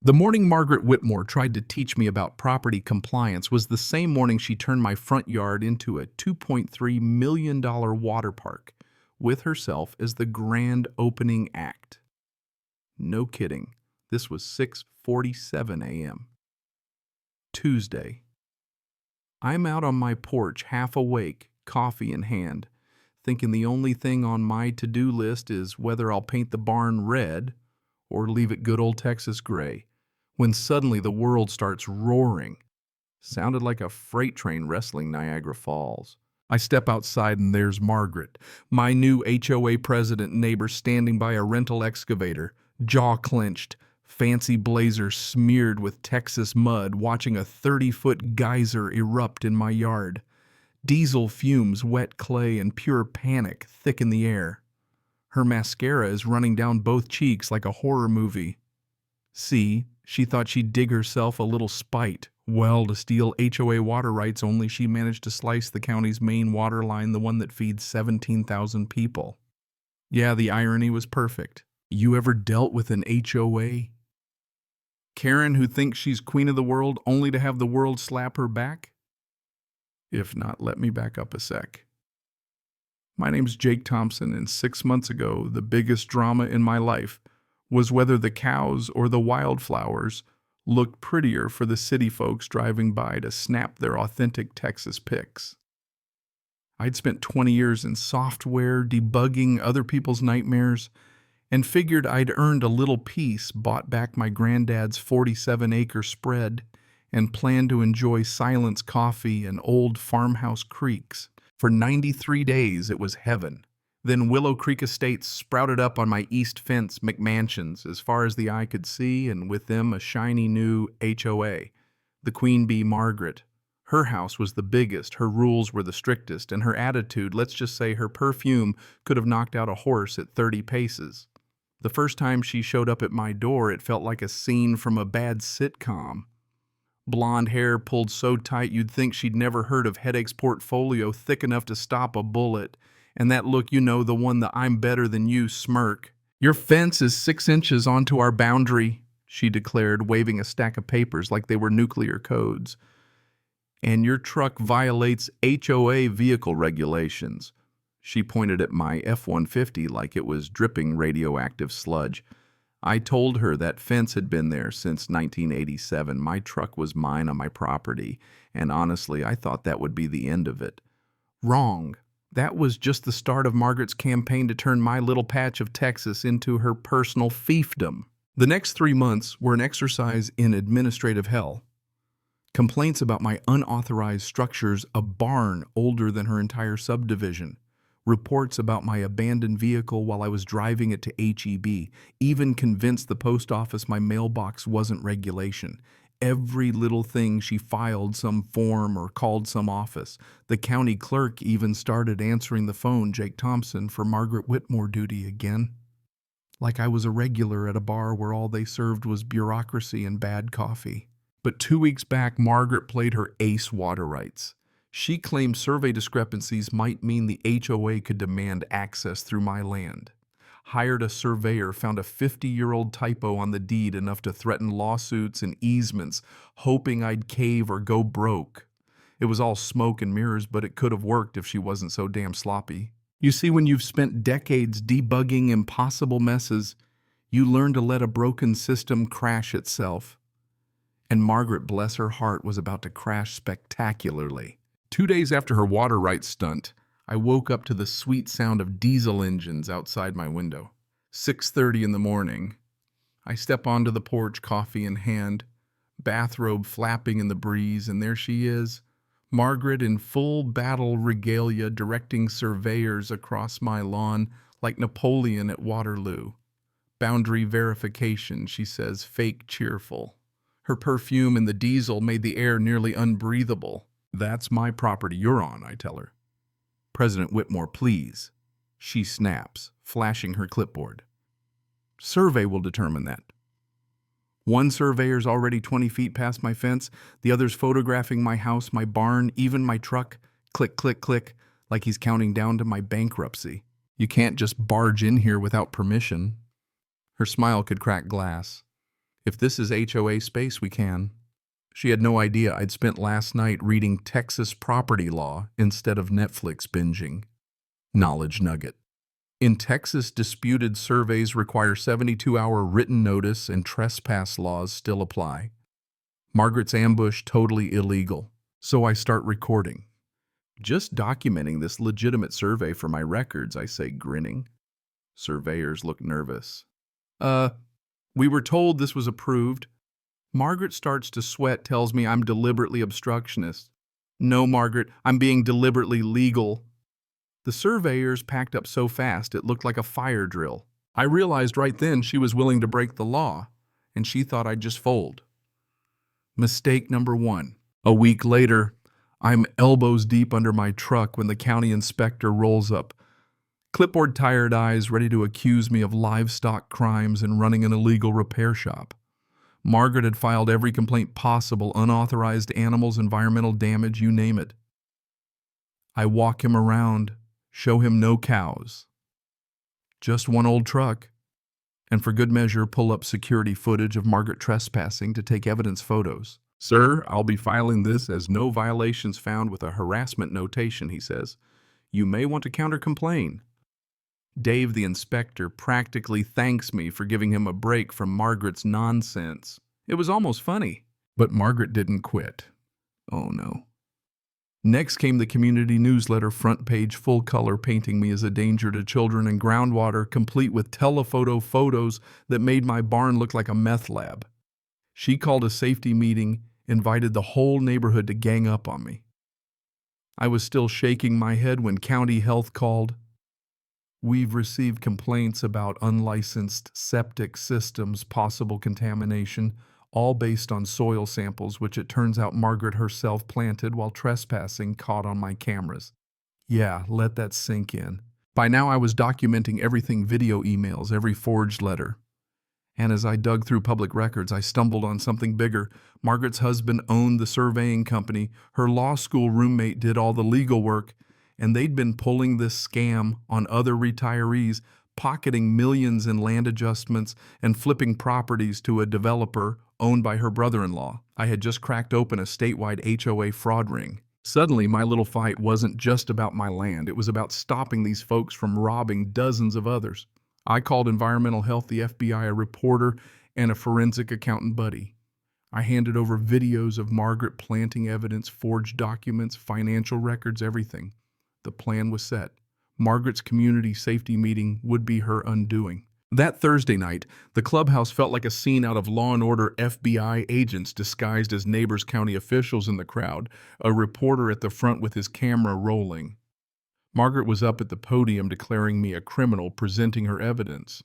The morning Margaret Whitmore tried to teach me about property compliance was the same morning she turned my front yard into a $2.3 million water park, with herself as the grand opening act. No kidding. This was 6:47 a.m. Tuesday. I'm out on my porch, half awake, coffee in hand, thinking the only thing on my to-do list is whether I'll paint the barn red or leave it good old Texas gray, when suddenly the world starts roaring. Sounded like a freight train wrestling Niagara Falls. I step outside and there's Margaret, my new HOA president neighbor, standing by a rental excavator, jaw clenched, fancy blazer smeared with Texas mud, watching a 30-foot geyser erupt in my yard. Diesel fumes, wet clay, and pure panic thick in the air. Her mascara is running down both cheeks like a horror movie. See, she thought she'd dig herself a little spite. Well, to steal HOA water rights only, she managed to slice the county's main water line, the one that feeds 17,000 people. Yeah, the irony was perfect. You ever dealt with an HOA? Karen who thinks she's queen of the world only to have the world slap her back? If not, let me back up a sec. My name's Jake Thompson, and 6 months ago, the biggest drama in my life was whether the cows or the wildflowers looked prettier for the city folks driving by to snap their authentic Texas pics. I'd spent 20 years in software debugging other people's nightmares and figured I'd earned a little peace, bought back my granddad's 47-acre spread, and planned to enjoy silence coffee and old farmhouse creeks. For 93 days, it was heaven. Then Willow Creek Estates sprouted up on my east fence McMansions as far as the eye could see, and with them a shiny new HOA, the Queen Bee Margaret. Her house was the biggest, her rules were the strictest, and her attitude, let's just say her perfume, could have knocked out a horse at 30 paces. The first time she showed up at my door, it felt like a scene from a bad sitcom. Blonde hair pulled so tight you'd think she'd never heard of Headache's portfolio thick enough to stop a bullet. And that look, you know, the one, the I'm better than you smirk. "Your fence is 6 inches onto our boundary," she declared, waving a stack of papers like they were nuclear codes. "And your truck violates HOA vehicle regulations." She pointed at my F-150 like it was dripping radioactive sludge. I told her that fence had been there since 1987. My truck was mine on my property, and honestly, I thought that would be the end of it. Wrong. That was just the start of Margaret's campaign to turn my little patch of Texas into her personal fiefdom. The next 3 months were an exercise in administrative hell. Complaints about my unauthorized structures, a barn older than her entire subdivision. Reports about my abandoned vehicle while I was driving it to HEB, even convinced the post office my mailbox wasn't regulation. Every little thing she filed some form or called some office. The county clerk even started answering the phone, Jake Thompson, for Margaret Whitmore duty again. Like I was a regular at a bar where all they served was bureaucracy and bad coffee. But 2 weeks back, Margaret played her ace water rights. She claimed survey discrepancies might mean the HOA could demand access through my land. Hired a surveyor, found a 50-year-old typo on the deed enough to threaten lawsuits and easements, hoping I'd cave or go broke. It was all smoke and mirrors, but it could have worked if she wasn't so damn sloppy. You see, when you've spent decades debugging impossible messes, you learn to let a broken system crash itself. And Margaret, bless her heart, was about to crash spectacularly. 2 days after her water rights stunt, I woke up to the sweet sound of diesel engines outside my window. 6:30 in the morning. I step onto the porch, coffee in hand, bathrobe flapping in the breeze, and there she is, Margaret in full battle regalia, directing surveyors across my lawn like Napoleon at Waterloo. Boundary verification, she says, fake cheerful. Her perfume and the diesel made the air nearly unbreathable. "That's my property you're on," I tell her. "President Whitmore, please." She snaps, flashing her clipboard. "Survey will determine that." One surveyor's already 20 feet past my fence, the other's photographing my house, my barn, even my truck. Click, click, click, like he's counting down to my bankruptcy. "You can't just barge in here without permission." Her smile could crack glass. If this is HOA space, we can. She had no idea I'd spent last night reading Texas property law instead of Netflix binging. Knowledge nugget. In Texas, disputed surveys require 72-hour written notice and trespass laws still apply. Margaret's ambush totally illegal, so I start recording. Just documenting this legitimate survey for my records, I say, grinning. Surveyors look nervous. We were told this was approved. Margaret starts to sweat, tells me I'm deliberately obstructionist. No, Margaret, I'm being deliberately legal. The surveyors packed up so fast it looked like a fire drill. I realized right then she was willing to break the law, and she thought I'd just fold. Mistake number 1. A week later, I'm elbows deep under my truck when the county inspector rolls up. Clipboard tired eyes ready to accuse me of livestock crimes and running an illegal repair shop. Margaret had filed every complaint possible, unauthorized animals, environmental damage, you name it. I walk him around, show him no cows. Just one old truck. And for good measure, pull up security footage of Margaret trespassing to take evidence photos. Sir, I'll be filing this as no violations found with a harassment notation, he says. You may want to counter-complain. Dave, the inspector, practically thanks me for giving him a break from Margaret's nonsense. It was almost funny. But Margaret didn't quit. Oh no. Next came the community newsletter front page full color painting me as a danger to children and groundwater, complete with telephoto photos that made my barn look like a meth lab. She called a safety meeting, invited the whole neighborhood to gang up on me. I was still shaking my head when county health called. We've received complaints about unlicensed septic systems, possible contamination, all based on soil samples, which it turns out Margaret herself planted while trespassing, caught on my cameras. Yeah, let that sink in. By now I was documenting everything, video emails, every forged letter. And as I dug through public records, I stumbled on something bigger. Margaret's husband owned the surveying company, her law school roommate did all the legal work, and they'd been pulling this scam on other retirees, pocketing millions in land adjustments and flipping properties to a developer owned by her brother-in-law. I had just cracked open a statewide HOA fraud ring. Suddenly, my little fight wasn't just about my land. It was about stopping these folks from robbing dozens of others. I called environmental health, the FBI, a reporter, and a forensic accountant buddy. I handed over videos of Margaret planting evidence, forged documents, financial records, everything. The plan was set. Margaret's community safety meeting would be her undoing. That Thursday night, the clubhouse felt like a scene out of Law & Order. FBI agents disguised as neighbors, county officials in the crowd, a reporter at the front with his camera rolling. Margaret was up at the podium declaring me a criminal, presenting her evidence.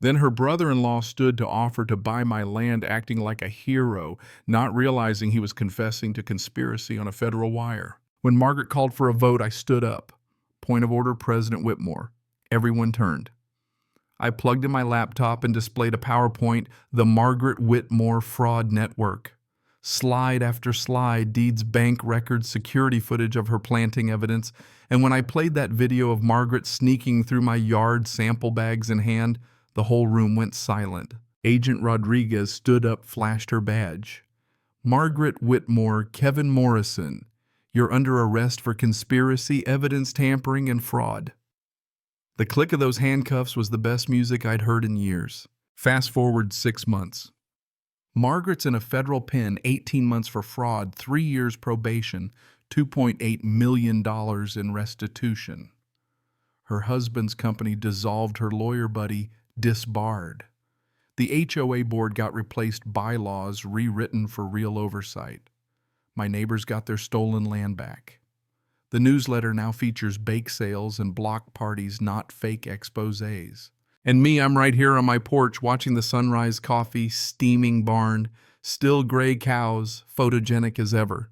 Then her brother-in-law stood to offer to buy my land, acting like a hero, not realizing he was confessing to conspiracy on a federal wire. When Margaret called for a vote, I stood up. Point of order, President Whitmore. Everyone turned. I plugged in my laptop and displayed a PowerPoint, the Margaret Whitmore Fraud Network. Slide after slide, deeds, bank records, security footage of her planting evidence, and when I played that video of Margaret sneaking through my yard, sample bags in hand, the whole room went silent. Agent Rodriguez stood up, flashed her badge. Margaret Whitmore, Kevin Morrison, you're under arrest for conspiracy, evidence tampering, and fraud. The click of those handcuffs was the best music I'd heard in years. Fast forward 6 months. Margaret's in a federal pen, 18 months for fraud, 3 years probation, $2.8 million in restitution. Her husband's company dissolved, her lawyer buddy disbarred. The HOA board got replaced, bylaws rewritten for real oversight. My neighbors got their stolen land back. The newsletter now features bake sales and block parties, not fake exposés. And me, I'm right here on my porch watching the sunrise, coffee, steaming barn, still gray cows, photogenic as ever.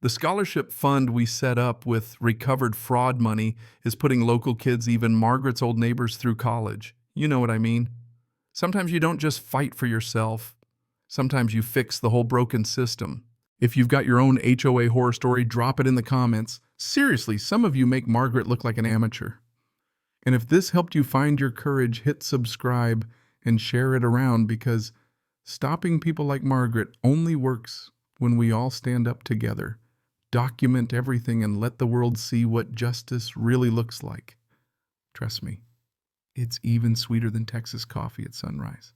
The scholarship fund we set up with recovered fraud money is putting local kids, even Margaret's old neighbors, through college. You know what I mean. Sometimes you don't just fight for yourself. Sometimes you fix the whole broken system. If you've got your own HOA horror story, drop it in the comments. Seriously, some of you make Margaret look like an amateur. And if this helped you find your courage, hit subscribe and share it around, because Stopping people like Margaret only works when we all stand up together, document everything, and let the world see what justice really looks like. Trust me, it's even sweeter than Texas coffee at sunrise.